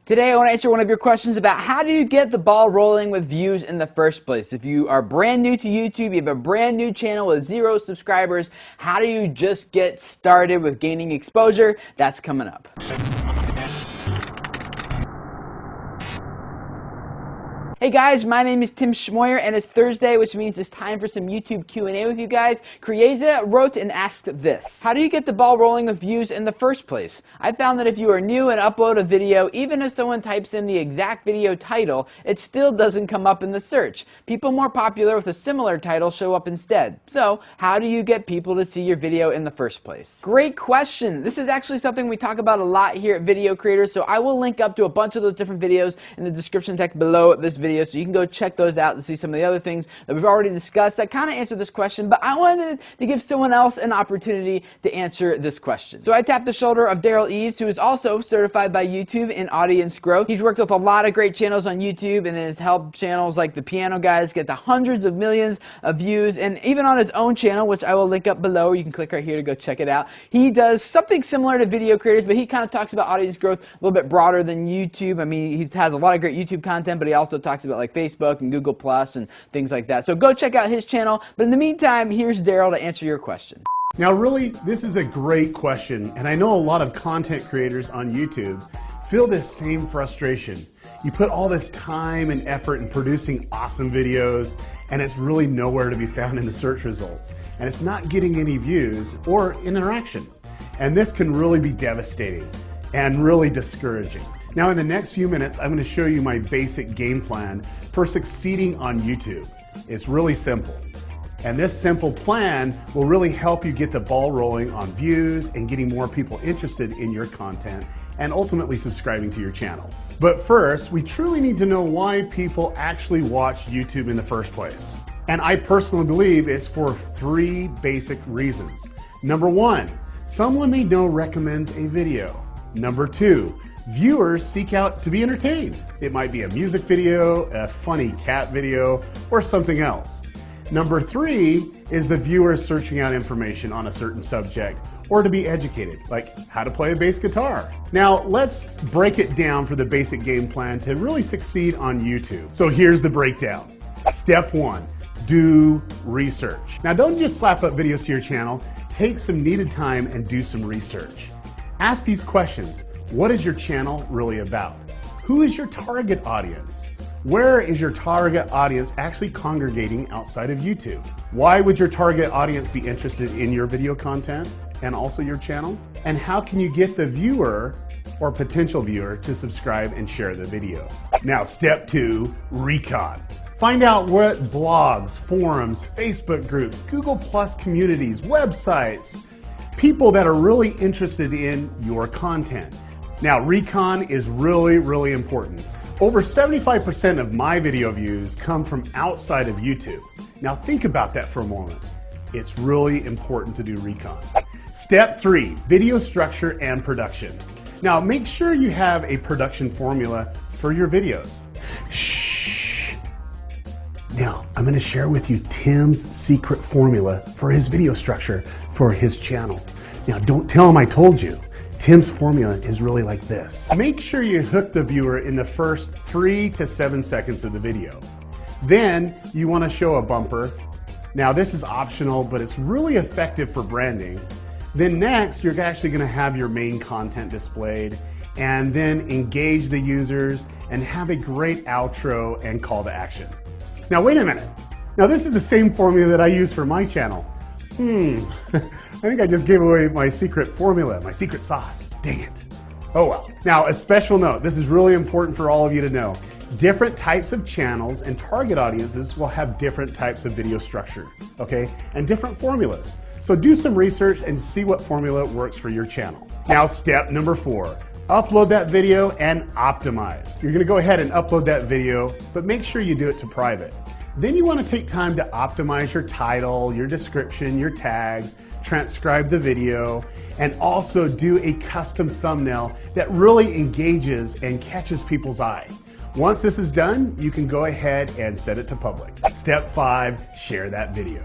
Today I want to answer one of your questions about how do you get the ball rolling with views in the first place. If you are brand new to YouTube, you have a brand new channel with 0 subscribers, how do you just get started with gaining exposure? That's coming up. Hey guys, my name is Tim Schmoyer and it's Thursday, which means it's time for some YouTube Q&A with you guys. Krieza wrote and asked this: how do you get the ball rolling with views in the first place? I found that if you are new and upload a video, even if someone types in the exact video title, it still doesn't come up in the search. People more popular with a similar title show up instead. So, how do you get people to see your video in the first place? Great question. This is actually something we talk about a lot here at Video Creators, so I will link up to a bunch of those different videos in the description text below this video, so you can go check those out and see some of the other things that we've already discussed that kind of answer this question, but I wanted to give someone else an opportunity to answer this question. So I tapped the shoulder of Derral Eves, who is also certified by YouTube in audience growth. He's worked with a lot of great channels on YouTube and has helped channels like the Piano Guys get to hundreds of millions of views, and even on his own channel, which I will link up below, you can click right here to go check it out. He does something similar to Video Creators, but he kind of talks about audience growth a little bit broader than YouTube. I mean, he has a lot of great YouTube content, but he also talks about like Facebook and Google Plus and things like that. So go check out his channel. But in the meantime, here's Derral to answer your question. Now really, this is a great question, and I know a lot of content creators on YouTube feel this same frustration. You put all this time and effort in producing awesome videos, and it's really nowhere to be found in the search results. And it's not getting any views or interaction. And this can really be devastating and really discouraging. Now in the next few minutes, I'm going to show you my basic game plan for succeeding on YouTube. It's really simple. And this simple plan will really help you get the ball rolling on views and getting more people interested in your content and ultimately subscribing to your channel. But first, we truly need to know why people actually watch YouTube in the first place. And I personally believe it's for 3 basic reasons. Number 1, someone they know recommends a video. Number 2, viewers seek out to be entertained. It might be a music video, a funny cat video, or something else. Number 3 is the viewer searching out information on a certain subject or to be educated, like how to play a bass guitar. Now let's break it down for the basic game plan to really succeed on YouTube. So here's the breakdown. Step 1, do research. Now don't just slap up videos to your channel, take some needed time and do some research. Ask these questions. What is your channel really about? Who is your target audience? Where is your target audience actually congregating outside of YouTube? Why would your target audience be interested in your video content and also your channel? And how can you get the viewer or potential viewer to subscribe and share the video? Now, step 2, recon. Find out what blogs, forums, Facebook groups, Google Plus communities, websites, people that are really interested in your content. Now, recon is really, really important. Over 75% of my video views come from outside of YouTube. Now think about that for a moment. It's really important to do recon. Step 3, video structure and production. Now make sure you have a production formula for your videos. Shh. Now I'm going to share with you Tim's secret formula for his video structure for his channel. Now don't tell him I told you. Tim's formula is really like this. Make sure you hook the viewer in the first 3 to 7 seconds of the video. Then you want to show a bumper. Now this is optional, but it's really effective for branding. Then next, you're actually going to have your main content displayed, and then engage the users and have a great outro and call to action. Now wait a minute. Now this is the same formula that I use for my channel. I think I just gave away my secret formula, my secret sauce. Dang it. Oh well. Now a special note, this is really important for all of you to know. Different types of channels and target audiences will have different types of video structure, okay? And different formulas. So do some research and see what formula works for your channel. Now step number 4, upload that video and optimize. You're gonna go ahead and upload that video, but make sure you do it to private. Then you want to take time to optimize your title, your description, your tags, transcribe the video, and also do a custom thumbnail that really engages and catches people's eye. Once this is done, you can go ahead and set it to public. Step 5, share that video.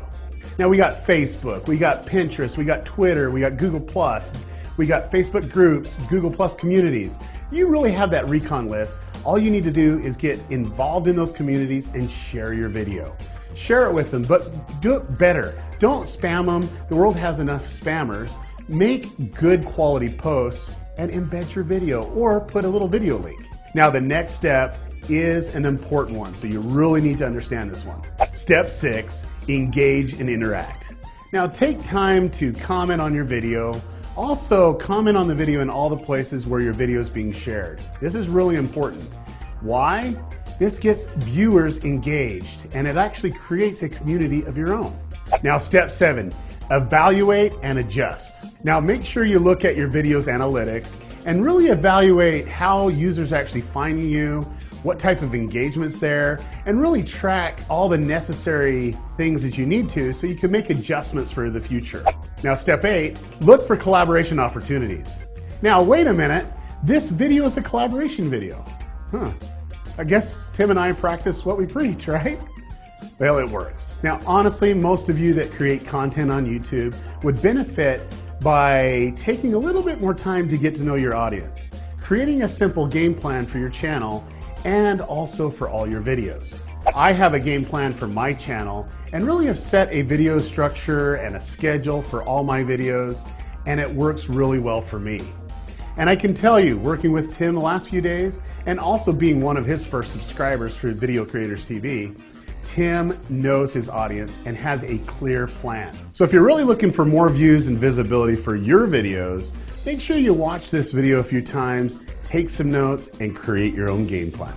Now we got Facebook, we got Pinterest, we got Twitter, we got Google Plus, we got Facebook groups, Google Plus communities. You really have that recon list. All you need to do is get involved in those communities and share your video. Share it with them, but do it better. Don't spam them. The world has enough spammers. Make good quality posts and embed your video or put a little video link. Now the next step is an important one, so you really need to understand this one. Step 6, engage and interact. Now take time to comment on your video. Also comment on the video in all the places where your video is being shared. This is really important. Why? This gets viewers engaged and it actually creates a community of your own. Now step 7, evaluate and adjust. Now make sure you look at your video's analytics and really evaluate how users are actually finding you, what type of engagement's there, and really track all the necessary things that you need to so you can make adjustments for the future. Now step 8, look for collaboration opportunities. Now wait a minute, this video is a collaboration video. I guess Tim and I practice what we preach, right? Well, it works. Now honestly, most of you that create content on YouTube would benefit by taking a little bit more time to get to know your audience, creating a simple game plan for your channel and also for all your videos. I have a game plan for my channel and really have set a video structure and a schedule for all my videos, and it works really well for me. And I can tell you, working with Tim the last few days and also being one of his first subscribers for Video Creators TV, Tim knows his audience and has a clear plan. So if you're really looking for more views and visibility for your videos, make sure you watch this video a few times, take some notes, and create your own game plan.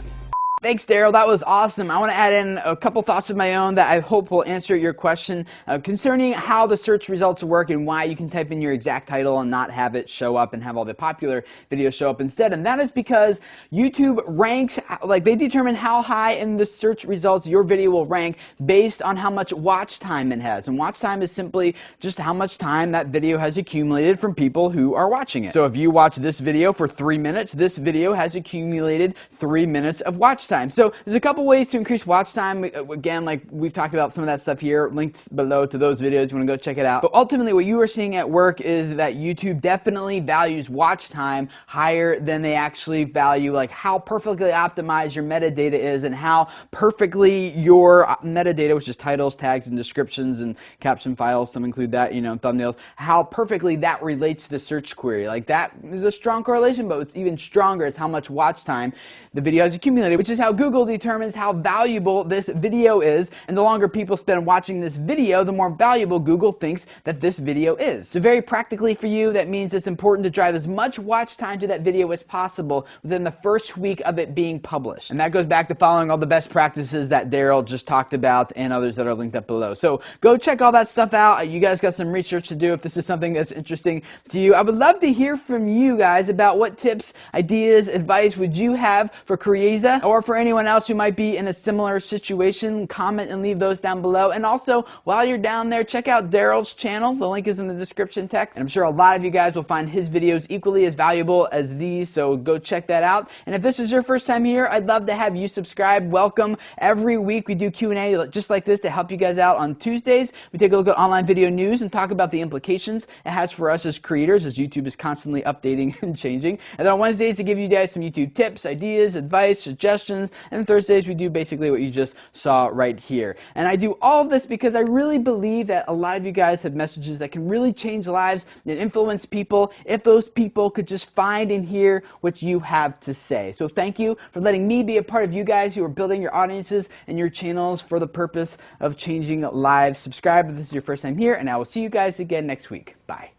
Thanks, Daryl. That was awesome. I want to add in a couple thoughts of my own that I hope will answer your question concerning how the search results work and why you can type in your exact title and not have it show up and have all the popular videos show up instead. And that is because YouTube ranks, like they determine how high in the search results your video will rank based on how much watch time it has. And watch time is simply just how much time that video has accumulated from people who are watching it. So if you watch this video for 3 minutes, this video has accumulated 3 minutes of watch time. So there's a couple ways to increase watch time. Again, like we've talked about some of that stuff here, links below to those videos. You want to go check it out. But ultimately what you are seeing at work is that YouTube definitely values watch time higher than they actually value like how perfectly optimized your metadata is and how perfectly your metadata, which is titles, tags, and descriptions and caption files, some include that, you know, thumbnails, how perfectly that relates to the search query. Like that is a strong correlation, but what's even stronger is how much watch time the video has accumulated, which is how Google determines how valuable this video is, and the longer people spend watching this video, the more valuable Google thinks that this video is. So very practically for you, that means it's important to drive as much watch time to that video as possible within the first week of it being published. And that goes back to following all the best practices that Daryl just talked about and others that are linked up below. So go check all that stuff out. You guys got some research to do if this is something that's interesting to you. I would love to hear from you guys about what tips, ideas, advice would you have for Crieza or for anyone else who might be in a similar situation. Comment and leave those down below. And also, while you're down there, check out Daryl's channel. The link is in the description text. And I'm sure a lot of you guys will find his videos equally as valuable as these, so go check that out. And if this is your first time here, I'd love to have you subscribe. Welcome. Every week we do Q&A just like this to help you guys out on Tuesdays. We take a look at online video news and talk about the implications it has for us as creators, as YouTube is constantly updating and changing. And then on Wednesdays to give you guys some YouTube tips, ideas, advice, suggestions, and Thursdays we do basically what you just saw right here. And I do all of this because I really believe that a lot of you guys have messages that can really change lives and influence people if those people could just find and hear what you have to say. So thank you for letting me be a part of you guys who are building your audiences and your channels for the purpose of changing lives. Subscribe if this is your first time here, and I will see you guys again next week. Bye.